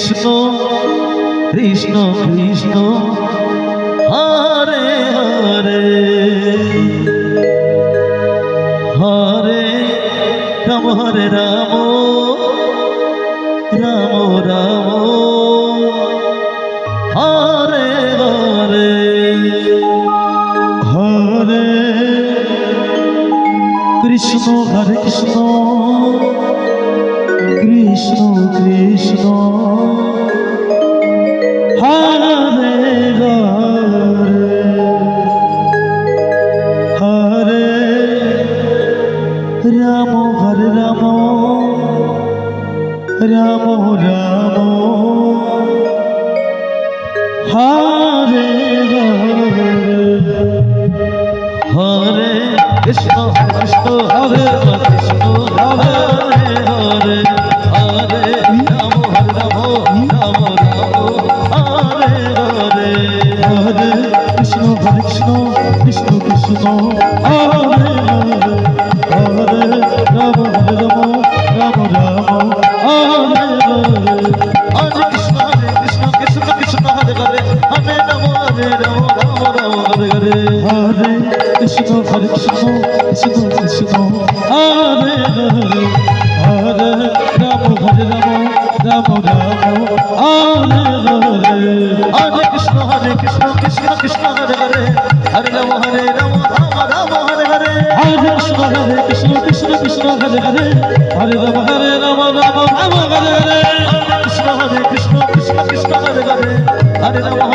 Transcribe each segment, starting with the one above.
Krishna Krishna Krishna Hare Hare Hare Ram Hare Ram Ram Ram Hare Hare Hare Krishna Hare Krishna Krishna Krishna Hare Hare Hare Ram Hare Ram Ram Ram Hare Hare Hare Krishna Krishna Hare Krishna Hare Hare Hare Ram Hare Ram Ram Ram Hare Hare Hare Krishna Hare Krishna Krishna Krishna Hare Hare Hare Ram Hare Ram Ram Ram Hare Hare Hare Krishna Krishna Krishna Hare Hare Hare Ram Ram Ram Hare Hare Hare Krishna Hare Krishna Krishna Krishna Hare Hare Hare Ram Hare Ram Ram Ram Hare Hare Hare Krishna Krishna Krishna Hare Hare Hare Ram Ram Ram Hare Hare Hare Krishna Krishna Krishna Hare Hare Hare Ram Ram Ram Hare Hare Krishna Krishna Krishna Hare Hare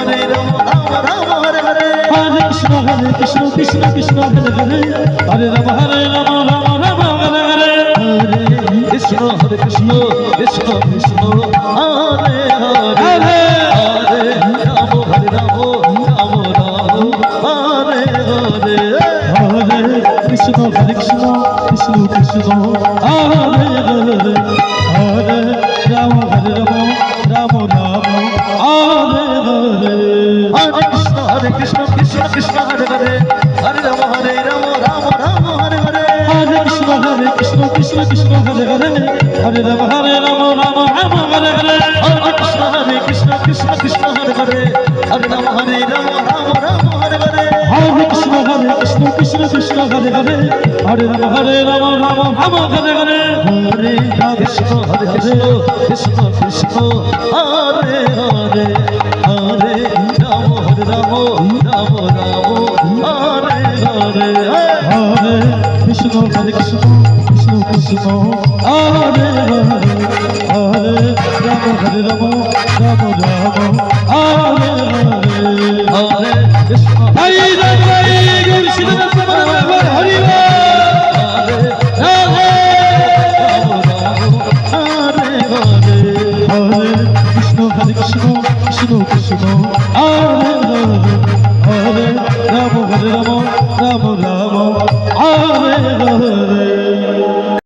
Hare Ram Ram Ram Hare Hare Hare Krishna Krishna Krishna Hare Hare Hare Ram Ram Ram Hare Hare Hare Krishna Krishna Krishna Hare Hare Hare Ram Ram Ram Hare Hare Hare Krishna Krishna Krishna Hare Hare Hare Ram Ram Ram Hare Hare Hare Krishna Krishna Hare Hare Hare Ram Ram Ram Hare Hare Hare Krishna Krishna Hare Hare Hare Ram Ram Ram Hare Hare Hare Krishna Krishna Hare Hare Hare Ram Ram Ram Hare Hare Hare Krishna Krishna Hare Hare Hare Ram Ram Ram Hare Hare Hare Krishna Krishna Krishna Hare Hare Hare Ram Ram Ram Hare Hare Hare Krishna Krishna Krishna Hare Hare Hare Ram Ram Ram Hare Hare Hare Krishna Hare Gour Sitanath Hari Hare Hare Hare Hare Krishna Krishna Krishna